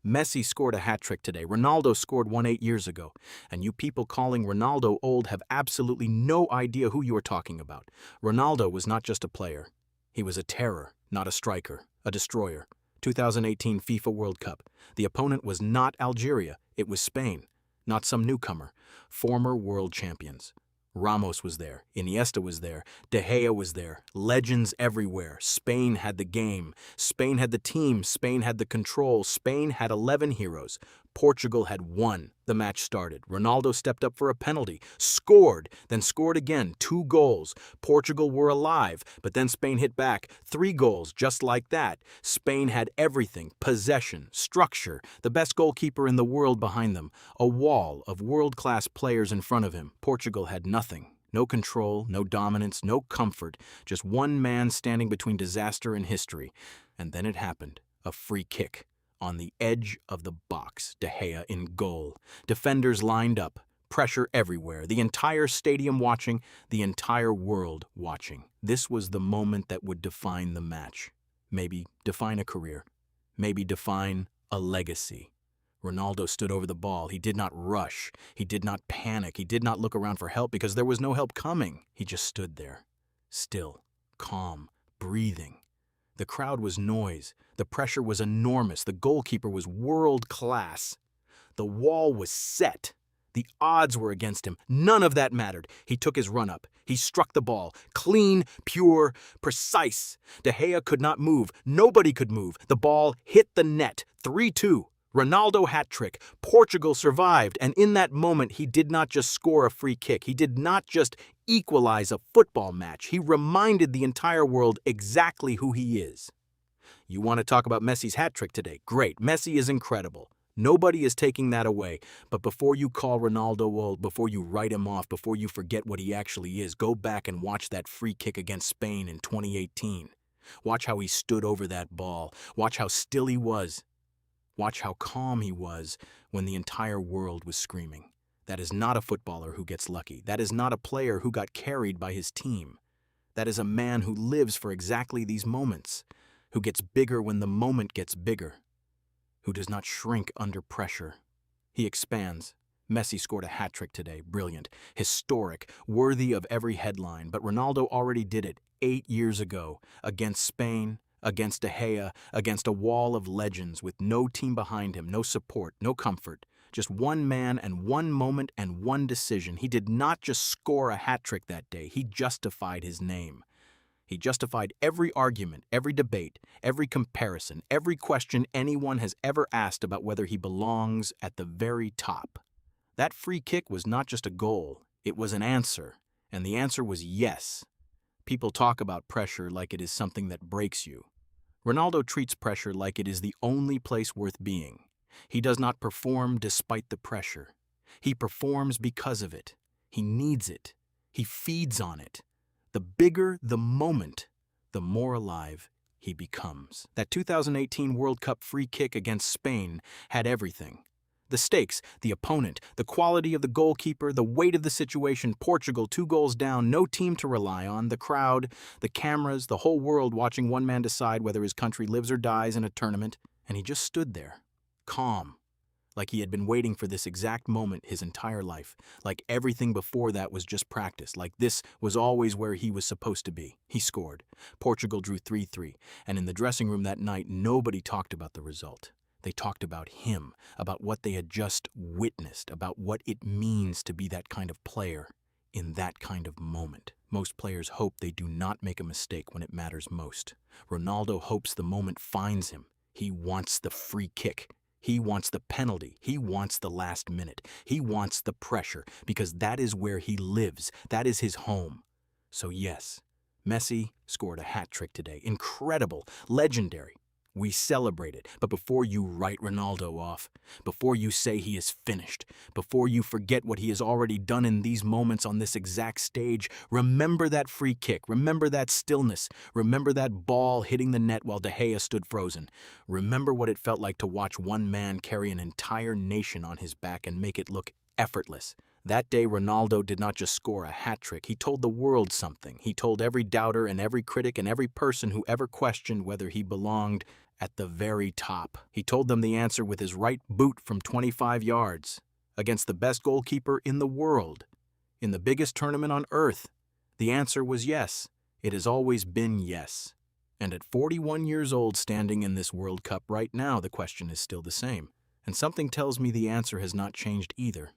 Messi scored a hat-trick today. Ronaldo scored one 8 years ago. And you people calling Ronaldo old have absolutely no idea who you are talking about. Ronaldo was not just a player. He was a terror, not a striker, a destroyer. 2018 FIFA World Cup. The opponent was not Algeria, it was Spain. Not some newcomer. Former world champions. Ramos was there, Iniesta was there, De Gea was there, legends everywhere. Spain had the game, Spain had the team, Spain had the control, Spain had 11 heroes. Portugal had one. The match started. Ronaldo stepped up for a penalty, scored, then scored again, 2 goals. Portugal were alive, but then Spain hit back, 3 goals, just like that. Spain had everything, possession, structure, the best goalkeeper in the world behind them, a wall of world-class players in front of him. Portugal had nothing. No control, no dominance, no comfort, just one man standing between disaster and history. And then it happened, a free kick. On the edge of the box, De Gea in goal. Defenders lined up, pressure everywhere, the entire stadium watching, the entire world watching. This was the moment that would define the match. Maybe define a career. Maybe define a legacy. Ronaldo stood over the ball. He did not rush. He did not panic. He did not look around for help because there was no help coming. He just stood there, still, calm, breathing. The crowd was noise. The pressure was enormous. The goalkeeper was world-class. The wall was set. The odds were against him. None of that mattered. He took his run-up. He struck the ball. Clean, pure, precise. De Gea could not move. Nobody could move. The ball hit the net. 3-2. Ronaldo hat-trick. Portugal survived, and in that moment he did not just score a free kick. He did not just equalize a football match. He reminded the entire world exactly who he is. You want to talk about Messi's hat-trick today? Great. Messi is incredible. Nobody is taking that away. But before you call Ronaldo old, before you write him off, before you forget what he actually is, go back and watch that free kick against Spain in 2018. Watch how he stood over that ball. Watch how still he was. Watch how calm he was when the entire world was screaming. That is not a footballer who gets lucky. That is not a player who got carried by his team. That is a man who lives for exactly these moments, who gets bigger when the moment gets bigger, who does not shrink under pressure. He expands. Messi scored a hat-trick today. Brilliant, historic, worthy of every headline. But Ronaldo already did it 8 years ago against Spain, against De Gea, against a wall of legends with no team behind him, no support, no comfort. Just one man and one moment and one decision. He did not just score a hat-trick that day. He justified his name. He justified every argument, every debate, every comparison, every question anyone has ever asked about whether he belongs at the very top. That free kick was not just a goal. It was an answer. And the answer was yes. People talk about pressure like it is something that breaks you. Ronaldo treats pressure like it is the only place worth being. He does not perform despite the pressure. He performs because of it. He needs it. He feeds on it. The bigger the moment, the more alive he becomes. That 2018 World Cup free kick against Spain had everything. The stakes, the opponent, the quality of the goalkeeper, the weight of the situation, Portugal 2 goals down, no team to rely on, the crowd, the cameras, the whole world watching one man decide whether his country lives or dies in a tournament, and he just stood there, calm, like he had been waiting for this exact moment his entire life, like everything before that was just practice, like this was always where he was supposed to be. He scored. Portugal drew 3-3, and in the dressing room that night, nobody talked about the result. They talked about him, about what they had just witnessed, about what it means to be that kind of player in that kind of moment. Most players hope they do not make a mistake when it matters most. Ronaldo hopes the moment finds him. He wants the free kick. He wants the penalty. He wants the last minute. He wants the pressure because that is where he lives. That is his home. So yes, Messi scored a hat-trick today. Incredible, legendary. We celebrate it, but before you write Ronaldo off, before you say he is finished, before you forget what he has already done in these moments on this exact stage, remember that free kick, remember that stillness, remember that ball hitting the net while De Gea stood frozen. Remember what it felt like to watch one man carry an entire nation on his back and make it look effortless. That day, Ronaldo did not just score a hat-trick. He told the world something. He told every doubter and every critic and every person who ever questioned whether he belonged At the very top. He told them the answer with his right boot from 25 yards, against the best goalkeeper in the world, in the biggest tournament on earth. The answer was yes. It has always been yes. And at 41 years old, standing in this World Cup right now, the question is still the same. And something tells me the answer has not changed either.